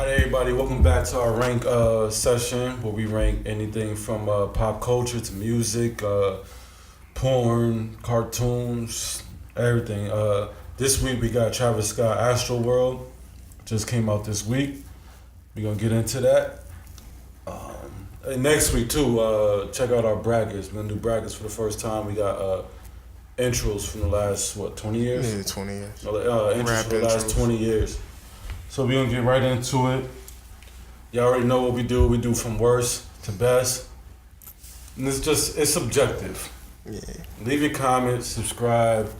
Alright, everybody, welcome back to our rank session where we rank anything from pop culture to music, porn, cartoons, everything. This week we got Travis Scott, Astro World, just came out this week. We're gonna get into that. And next week too, check out our brackets. We're gonna do brackets for the first time. We got intros from the last 20 years? Yeah, 20 years. Intros Rap for the last intros. 20 years. So we're gonna get right into it. Y'all already know what we do. We do from worst to best. And it's subjective. Yeah. Leave your comments, subscribe.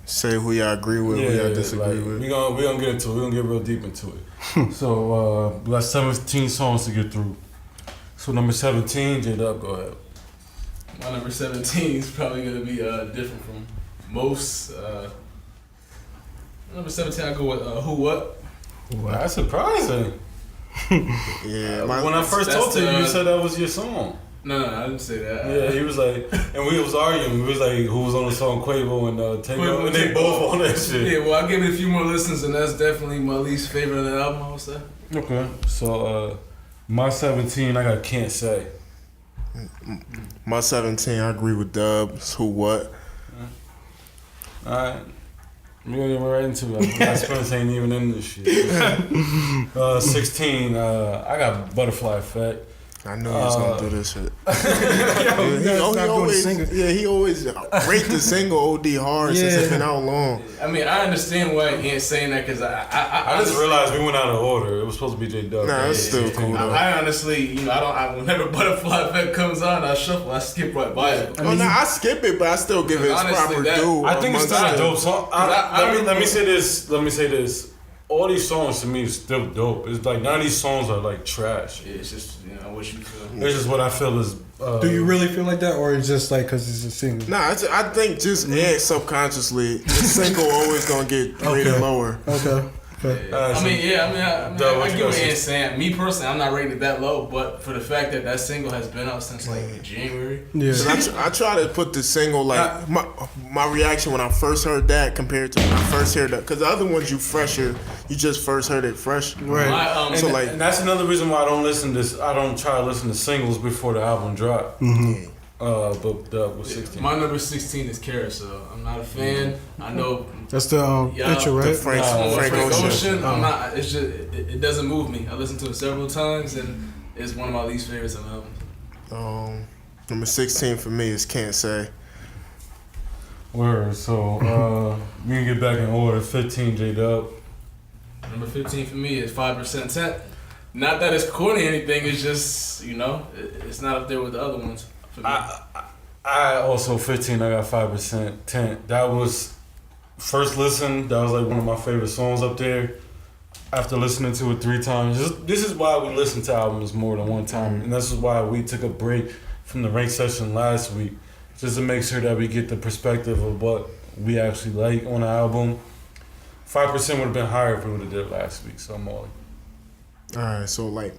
Say who y'all agree with, who y'all disagree with. We're gonna get into it. We're gonna get real deep into it. So we got 17 songs to get through. So number 17, J-Dub, go ahead. My number 17 is probably going to be different from most. Number 17, I go with Who What. That's surprising. Yeah, When I first talked to you, you said that was your song. No, I didn't say that. Yeah, he was like, and we was arguing. We was like, who was on the song Quavo and Tango, Quavo and they and both Tango. on that shit. Yeah, well, I gave it a few more listens, and that's definitely my least favorite of the album, I would say. Okay, so my 17, I got Can't Say. My 17, I agree with Dubs. Who What? Alright. We're gonna get right into it. My Spence ain't even in this shit. 16, I got Butterfly Effect. I knew he was gonna do this shit. He always rate the single OD hard since it's been out long. I mean, I understand why he ain't saying that, because I just realized we went out of order. It was supposed to be J-Dub. Nah, it's still cool though. I honestly, whenever Butterfly Effect comes on, I shuffle, I skip right by it. I skip it, but I still give it its Honestly, proper due. I think it's still a dope song. Let me say this. All these songs to me is still dope. It's like none of these songs are like trash. Yeah, it's just, what you feel. It's just what I feel is. Do you really feel like that, or it's just like because it's a single? Nah, I think just subconsciously, the single always gonna get rated lower. Okay. I get what you're saying. Me personally, I'm not rating it that low, but for the fact that that single has been out since like January. Yeah. I try to put the single like my reaction when I first heard that compared to when I first heard that, because the other ones you just first heard it fresh. Right. And that's another reason why I don't try to listen to singles before the album drop. Mm-hmm. But was 16. My number 16 is Carousel. I'm not a fan. I know That's the intro, right? The Frank Ocean. I'm not. It's just it doesn't move me. I listened to it several times, and it's one of my least favorites on the album. Number 16 for me is Can't Say. Word. So we can get back in order. 15, J-Dub. Number 15 for me is 5% Tent. Not that it's corny or anything. It's just it's not up there with the other ones. I also 15. I got 5% Tent. That was first listen. That was like one of my favorite songs up there. After listening to it 3 times, this is why we listen to albums more than one time, and this is why we took a break from the rank session last week, just to make sure that we get the perspective of what we actually like on the album. 5% would have been higher if we would have did it last week. So I'm all. Alright, so like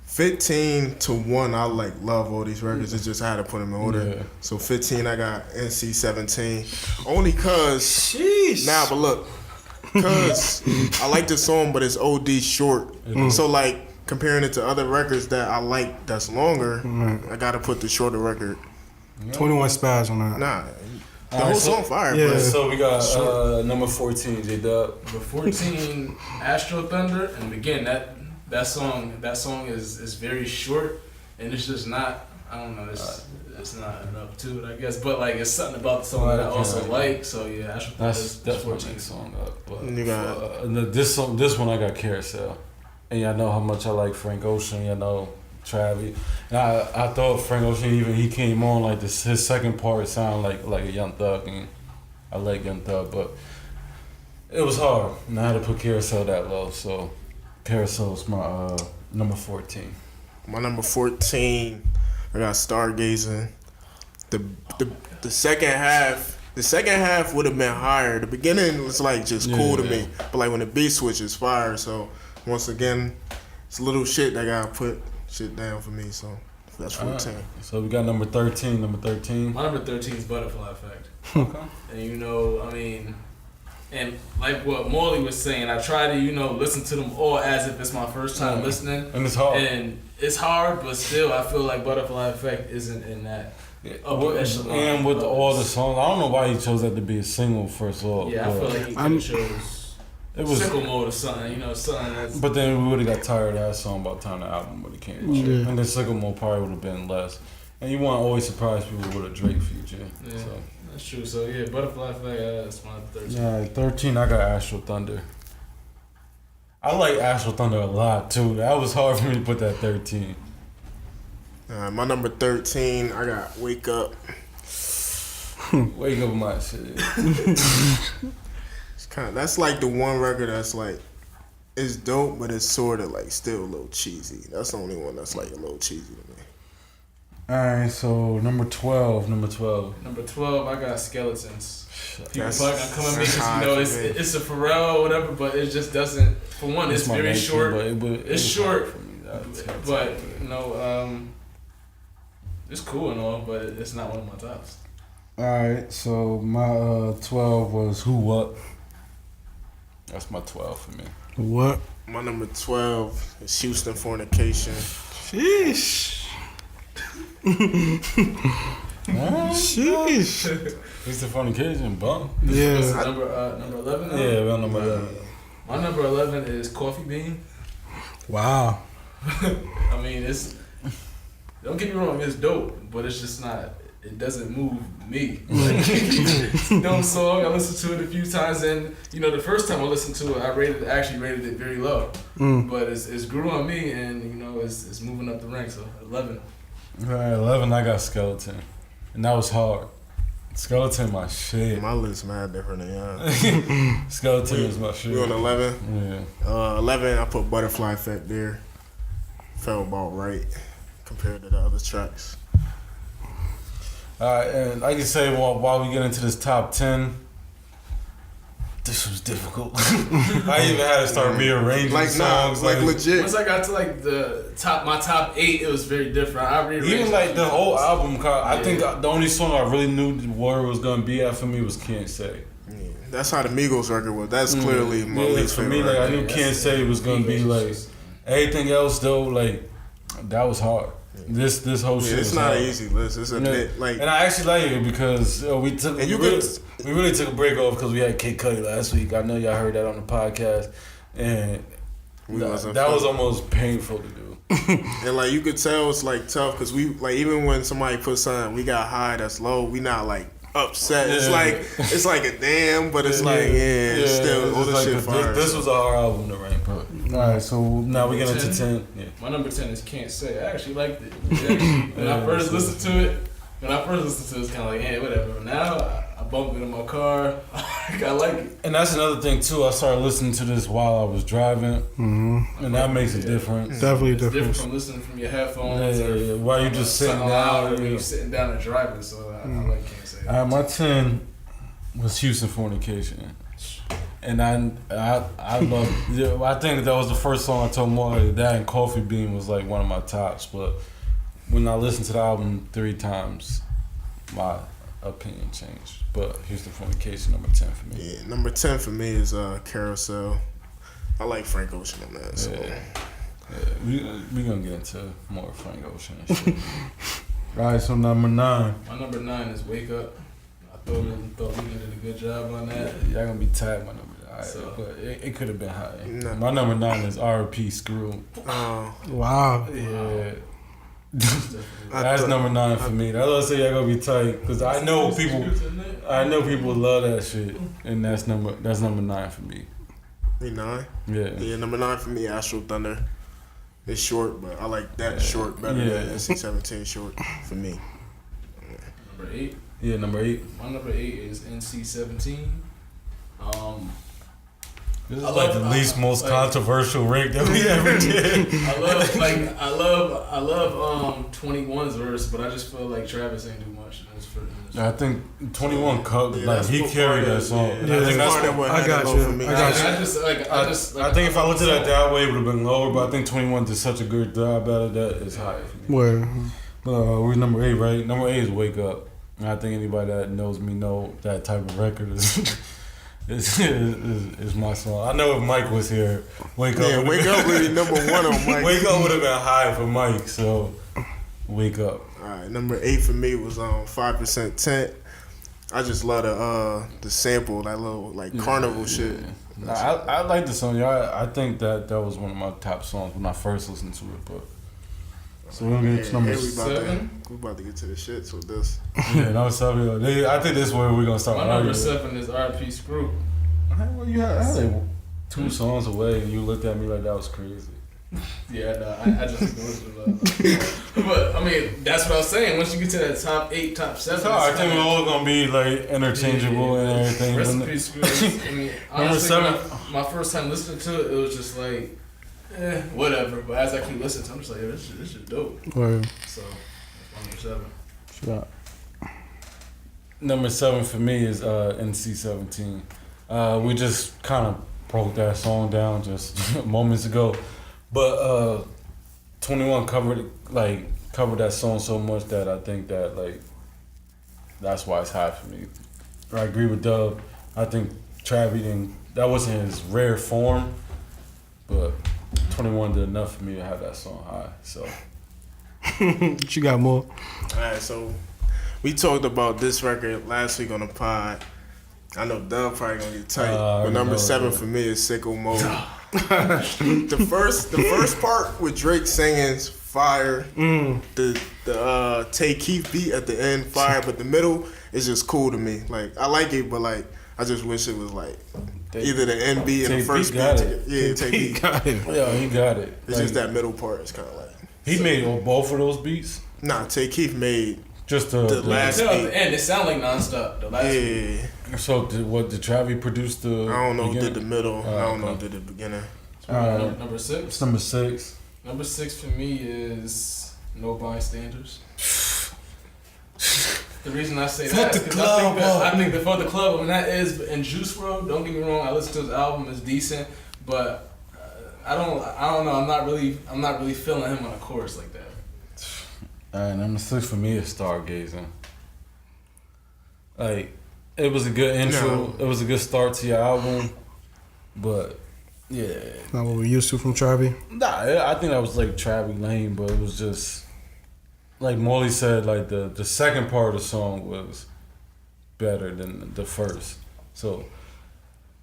15 to 1, I love all these records. It's just I had to put them in order. Yeah. So 15, I got NC 17. Only cause. Sheesh. Nah, but look, cause I like the song, but it's OD short. So like comparing it to other records that I like that's longer, I gotta put the shorter record. 21 Spaz on that. Nah, the whole song fire. Yeah. But So we got number 14, J-Dub. Number 14, Astro Thunder, and again that song is very short, and it's just not. I don't know. It's not enough to it, I guess. But like, it's something about the song that I also like. So yeah, Astro Thunder. That's what makes song up. But You got- this one I got Carousel, and y'all know how much I like Frank Ocean. Y'all know Travis. And I thought Frank Ocean, even he came on like this. His second part sounded like a Young Thug, and I like Young Thug, but it was hard. And I had to put Carousel that low. So Carousel is my number 14. My number 14, I got Stargazing. The second half would have been higher. The beginning was like just cool to me, but like when the beat switch is fire. So once again, it's little shit that gotta put shit down for me. So that's 14. So we got number 13. My number 13 is Butterfly Effect. Okay. And I mean, And like what Morley was saying, I try to, listen to them all as if it's my first time listening. And it's hard. And it's hard, but still, I feel like Butterfly Effect isn't in that upper echelon. And with all the songs, I don't know why he chose that to be a single first off. Yeah, I feel like he could have chose Sickle Mode or something, something that's... But then we would have got tired of that song by the time the album would have came out. Yeah. And then Sickle Mode probably would have been less. And you want to always surprise people with a Drake feature. Yeah. So. That's true. So yeah, Butterfly Effect. That's my 13. Yeah, 13. I got Astro Thunder. I like Astro Thunder a lot too. That was hard for me to put that 13. My number 13. I got Wake Up. Wake Up my shit. It's that's like the one record that's like it's dope, but it's sort of like still a little cheesy. That's the only one that's like a little cheesy to me. Alright, so number 12. Number 12, I got Skeletons. People probably gonna come at me because it's a Pharrell or whatever, but it just doesn't. For one, it's very short. It's short, but it's cool and all, but it's not one of my tops. Alright, so my 12 was Who Up. That's my 12 for me. What? My number 12 is Houston Fornication. Sheesh. Sheesh. It's the Fornication, bum. Yeah. Number 11. Yeah, we're on number 11. My number 11 is Coffee Bean. Wow. I mean, it's. Don't get me wrong, it's dope, but it's just not. It doesn't move me. It's a dumb song. I listened to it a few times, and the first time I listened to it, I actually rated it very low. But it's grew on me, and it's moving up the ranks. So 11. All right, 11. I got Skeleton, and that was hard. Skeleton, my shit. My list mad different than y'all. Skeleton is my shit. We on 11. Yeah. 11. I put Butterfly Effect there. Felt about right compared to the other tracks. Alright, and I can say while we get into this top 10, this was difficult. I even had to start rearranging songs. Like legit. Once I got to my top 8, it was very different. I rearranged even like the whole album. I think the only song I really knew where it was gonna be at for me was Can't Say. Yeah, that's how the Migos record was. That's clearly my least for favorite. me, I knew Can't Say was gonna be like everything else though. Like that was hard. This whole shit. It's not an easy list. It's a bit like, and I actually like it because we really took a break off because we had Kid Cudi last week. I know y'all heard that on the podcast, and that was almost painful to do. And like you could tell it's like tough because we like even when somebody puts something we got high that's low, we not like upset. Yeah. It's like a damn, but it's it's still all the shit fire. This was a hard album to rank, bro. Alright, so now we get into 10. Yeah. My number 10 is Can't Say. I actually liked it. When I first listened to it, it's kind of like, whatever. Now I bumped it in my car. I like it. And that's another thing too. I started listening to this while I was driving, and that makes it different. Definitely different. Different from listening from your headphones. While you just sitting down. Or you sitting down and driving. So I like Can't Say. My 10 was Houston Fornication. And I love. I think that was the first song I told Molly. That and Coffee Bean was like one of my tops. But when I listened to the album 3 times, my opinion changed. But Houston Fornication, number 10 for me. Yeah, number 10 for me is Carousel. I like Frank Ocean on that. So. Yeah, we gonna get into more Frank Ocean and shit. Alright, so number 9. My number 9 is Wake Up. I thought we did a good job on that. Y'all gonna be tight, my number. But it could have been high. No. My number 9 is R.P. Screw. Wow. Yeah. That's number 9 for me. That's why I say y'all gonna be tight because I know people love that shit, and that's number 9 for me. 9? Yeah, number 9 for me, Astro Thunder. It's short, but I like that short better than NC-17 short for me. Number 8. Yeah, number 8. My number 8 is NC-17. This is the least most controversial rank that we ever did. I love 21's verse, but I just feel like Travis ain't do much. I think 21 he carried that song. I think that's what I got you. I think if I looked at it that way, it would have been lower. But I think 21 did such a good job at it that it's high. Where? We're number 8, right? Number 8 is Wake Up. And I think anybody that knows me know that type of record is is my song. I know if Mike was here, Wake Up. Yeah, Wake Up really number one on Mike. Wake Up would have been high for Mike, so Wake Up. All right, number 8 for me was 5% Tent. I just love the sample, that little like carnival shit. Nah, I like the song. I think that was one of my top songs when I first listened to it. But so we're gonna get to number 7. We about to get to the shits with this. Yeah, number 7. I think this is where we're gonna start. My number 7 is R.P. Screw. Well, you had like 2 songs away, and you looked at me like that was crazy. Yeah, no, I just ignored it. But I mean, that's what I was saying. Once you get to that top 8, top 7, I think we're all gonna be like interchangeable and everything. Recipe Screws. I mean, honestly, my first time listening to it, it was just like, whatever. But as I keep listening to it, I'm just like, this is dope. Right. So, that's number 7. Sure. Number 7 for me is NC-17. We just kind of broke that song down just moments ago. But 21 covered that song so much that I think that that's why it's high for me. I agree with Dub. I think Travis that wasn't his rare form, but 21 did enough for me to have that song high. So what you got more? All right, so we talked about this record last week on the pod. I know Dub probably gonna get tight, but number 7 for me is Sicko Mode. the first part with Drake singing's fire. The Tay Keith beat at the end, fire. But the middle is just cool to me. Like I like it, but like I just wish it was like either the end beat and the first beat. Yeah, Tay Keith got it. Yeah, he got it. It's just that middle part is kind of like he made both of those beats. Nah, Tay Keith made just the last beat. At the end, it sounded like nonstop. The last beat. So did Travis produce the? I don't know who beginning? did the middle. I don't know who did the beginning. Number 6. It's number 6. Number 6 for me is No Bystanders. The reason I say that is because I think the Fuck the Club, and that is in Juice WRLD. Don't get me wrong, I listen to his album, it's decent, but I don't know. I'm not really feeling him on a chorus like that. Alright, number 6 for me is Stargazing. Like, it was a good intro. It was a good start to your album, but yeah, not what we used to from Travis. Nah, I think that was like Travis Lane, but it was just like Molly said. Like the second part of the song was better than the first. So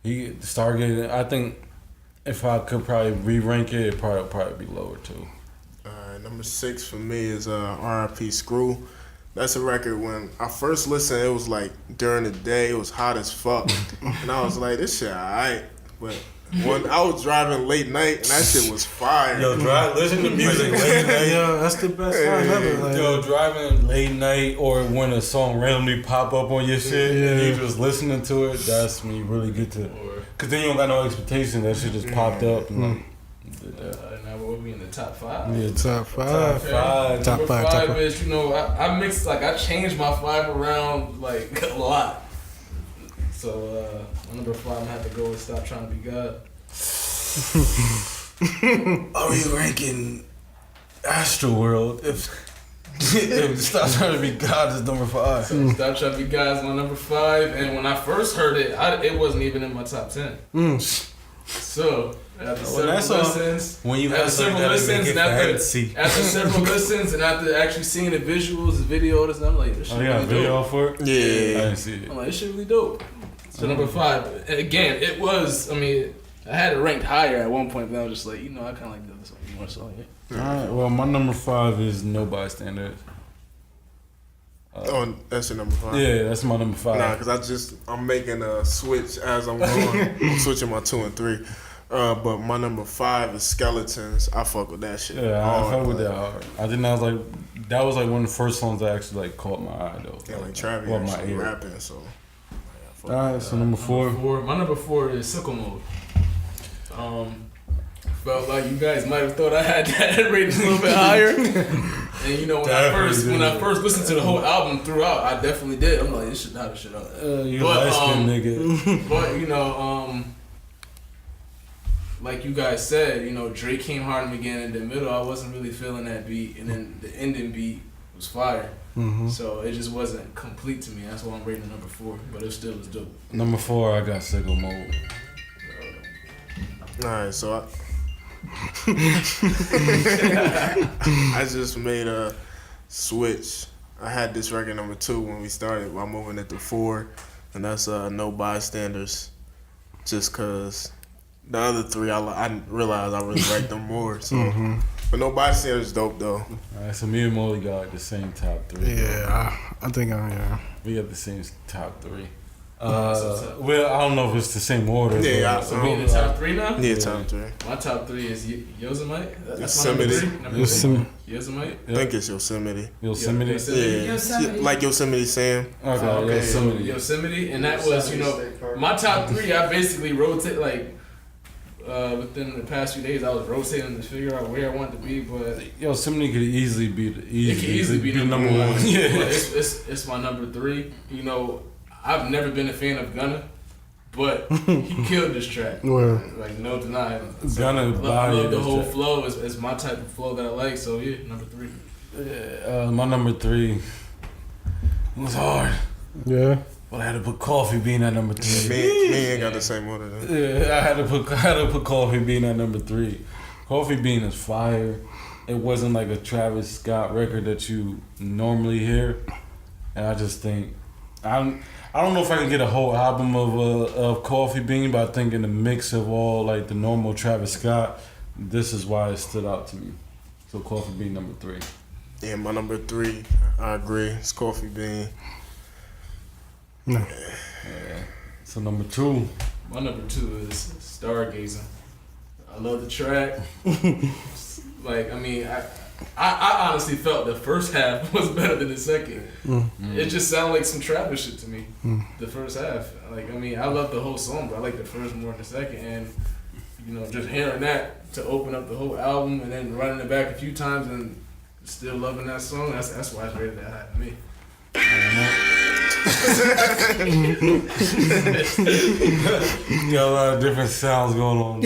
he Stargazing. I think if I could probably re-rank it, it'd probably be lower too. Number 6 for me is R.I.P. Screw. That's a record when I first listened, it was like during the day, it was hot as fuck. And I was like, this shit alright. But when I was driving late night and that shit was fire. Yo, listen to music late night. Yo, that's the best time ever. Like, yo, driving late night or when a song randomly pop up on your shit and you just listening to it, that's when you really get to. Cause then you don't got no expectation. That shit just popped up. And like, now we're in the top 5. Yeah, top 5. Okay. Top 5 is, I mixed, I changed my 5 around like a lot. So number 5, I'm gonna have to go with Stop Trying to Be God. Are we ranking Astro World if Stop Trying to Be God is number 5? So Stop Trying to Be God is my number 5, and when I first heard it, it wasn't even in my top 10. So after several listens, when you have several listens, and after several listens, and after actually seeing the visuals, the video, this, I'm like, this shit really video dope. for it? Yeah, I didn't see it. I'm like, this shit really dope. So number 5, again, it was. I mean, I had it ranked higher at one point, but I was just like, I kind of like the other song more. So yeah. All right. Well, my number 5 is No Bystanders. That's your number 5? Yeah, that's my number 5. Nah, because I'm making a switch as I'm going. I'm switching my 2 and 3. But my number 5 is Skeletons. I fuck with that shit. Yeah, I fuck with that hard. I think that was like one of the first songs that actually like caught my eye though. Yeah, like Travis actually rapping, so. All right, so number 4. My number 4 is Sicko Mode. Felt like you guys might have thought I had that rated a little bit higher. And when I first listened to the whole album throughout, I definitely did. I'm like, this shit not a shit up. You light skin nigga. But like you guys said, Drake came hard in the beginning. In the middle, I wasn't really feeling that beat, and then the ending beat was fire. So it just wasn't complete to me. That's why I'm rating it number 4. But it still was dope. Number 4, I got Sicko Mode. Alright, so I just made a switch. I had this record number 2 when we started, but I'm moving it to 4, and that's No Bystanders. Just cause the other 3 I realized I really liked them more. So, but No Bystanders dope though. Alright, so me and Molly got like the same top 3. Yeah, I think We got the same top 3. Well, I don't know if it's the same order. Yeah, So we in the top 3 now? Yeah, top 3. My top 3 is Yosemite. That's my Yosemite. number 3. Yosemite. I think it's Yosemite. Yosemite. Yeah, like Yosemite Sam. Okay, Yosemite. Yosemite, and that was, my top 3. I basically rotate within the past few days. I was rotating to figure out where I wanted to be, but Yosemite could easily be the number 1. Yeah, But it's my number 3. I've never been a fan of Gunna, but he killed this track. Well, Like, no denying. Gunna I love the this whole track. flow. It's my type of flow that I like. So yeah, number 3. My number 3 it was hard, yeah. but I had to put Coffee Bean at number 3. Me ain't got the same order though. Yeah, I had to put Coffee Bean at number 3. Coffee Bean is fire. It wasn't like a Travis Scott record that you normally hear, and I just think I don't know if I can get a whole album of Coffee Bean, but I think in the mix of all like the normal Travis Scott, this is why it stood out to me. So Coffee Bean number 3. Yeah, my number 3, I agree. It's Coffee Bean. No. Yeah. So number 2. My number 2 is Stargazing. I love the track. I honestly felt the first half was better than the second. It just sounded like some Travis shit to me. The first half. I love the whole song, but I like the first more than the second. And just hearing that to open up the whole album and then running it back a few times and still loving that song. That's why it's rated that high to me. You got a lot of different sounds going on.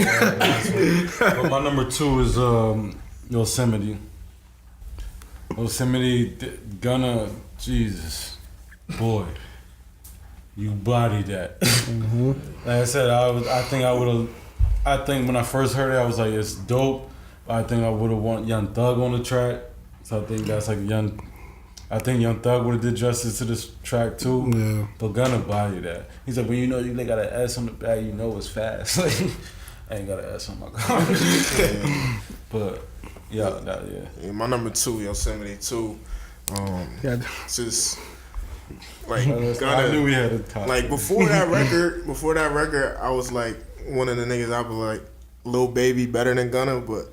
But my number 2 is Yosemite. Yosemite, Gunna, Jesus, boy, you bodied that. Like I said, I think when I first heard it, I was like, it's dope. But I think I would have want Young Thug on the track. So I think that's like I think Young Thug would have did justice to this track too. Yeah. But Gunna bodied that. He's like, well, you got an S on the back, it's fast. Like, I ain't got an S on my car. But yeah. My number 2, Yosemite 2. It's just like I Gunna. knew we had a top. Like before that record, I was like one of the niggas. I was like, Lil Baby better than Gunna, but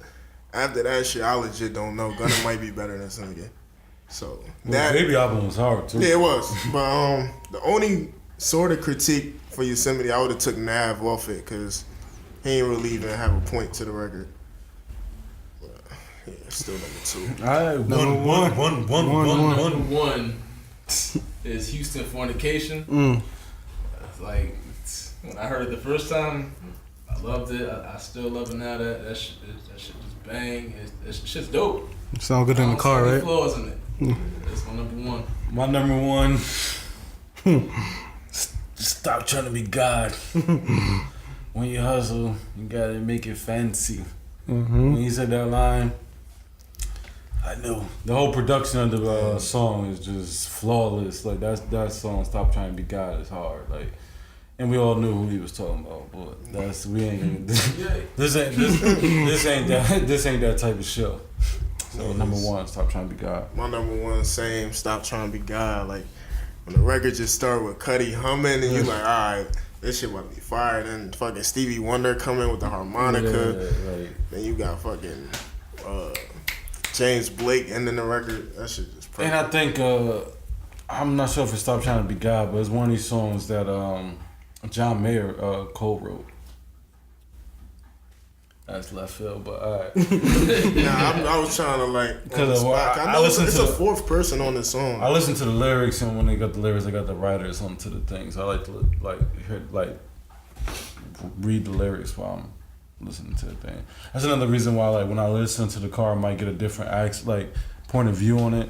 after that shit, I legit don't know. Gunna might be better than this nigga. So that Baby album was hard too. Yeah, it was. But the only sort of critique for Yosemite, I would have took Nav off it because he ain't really even have a point to the record. But, yeah, still number 2. All right, Number 1 is Houston Fornication. Like when I heard it the first time, I loved it. I still love it now. That shit just bang. That shit's dope. Sound good in the car, right? Flaws in it. That's my number 1. My number 1. Stop trying to be God. When you hustle, you gotta make it fancy. When you said that line, I knew the whole production of the song is just flawless. Like that song, "Stop Trying to Be God," is hard. Like, and we all knew who he was talking about. But this ain't that type of show. So number 1, Stop Trying to Be God. My number 1, same. Stop Trying to Be God. Like when the record just started with Cudi humming, and you like, all right, this shit about to be fire. Then fucking Stevie Wonder coming with the harmonica. Yeah, right. Then you got fucking James Blake ending the record. That shit just perfect. And I think I'm not sure if it's Stop Trying to Be God, but it's one of these songs that John Mayer co-wrote. That's left field, but alright. I was trying to Because I know it's a fourth person on the song. I listen to the lyrics, and when they got the lyrics, they got the writers onto the thing. So I like to read the lyrics while I'm listening to the thing. That's another reason why, when I listen to the car, I might get a different point of view on it.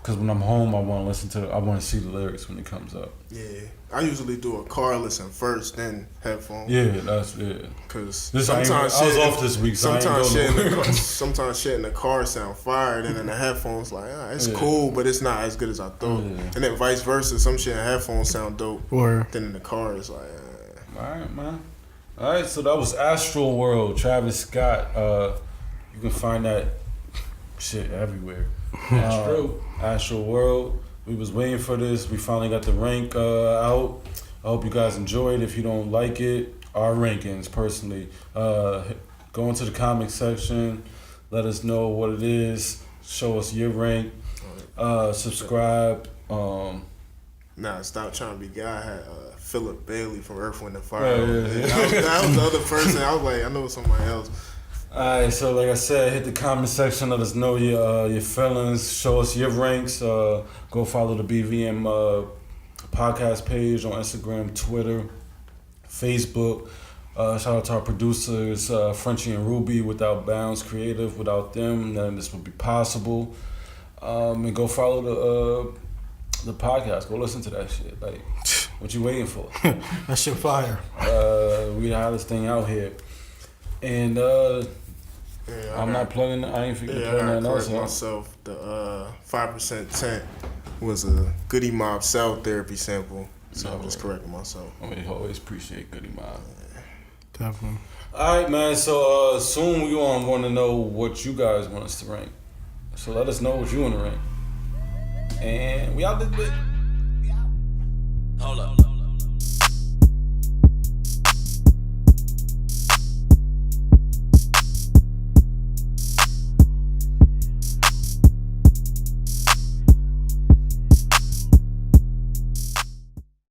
because when I'm home, I want to see the lyrics when it comes up. Yeah, I usually do a car listen first, then headphones. Yeah, Cause I was off this week, so sometimes shit in the car sound fire, and then in the headphones like it's cool, but it's not as good as I thought. Yeah. And then vice versa, some shit in headphones sound dope, then in the car it's like. All right, man. All right, so that was Astro World, Travis Scott. You can find that shit everywhere. Astro World. We was waiting for this. We finally got the rank out. I hope you guys enjoyed. If you don't like it, our rankings personally, go into the comment section. Let us know what it is. Show us your rank. Subscribe. Nah, stop trying to be guy. I had Philip Bailey from Earth, Wind, and Fire. That was the other person. I was like, I know somebody else. Alright, so like I said, hit the comment section. Let us know your feelings. Show us your ranks. Go follow the BVM podcast page on Instagram, Twitter, Facebook. Shout out to our producers, Frenchie and Ruby. Without Bounds Creative, without them, none of this would be possible. And go follow the podcast. Go listen to that shit. Like, what you waiting for? That shit fire. We the hottest thing out here. And I'm not plugging. I ain't forget to plug nothing else. Myself, the 5% tent was a Goody Mob cell therapy sample, so I'm just correcting myself. I always appreciate Goody Mob. Definitely. All right, man. So soon we want to know what you guys want us to rank. So let us know what you want to rank. And we out this bit. Hold up.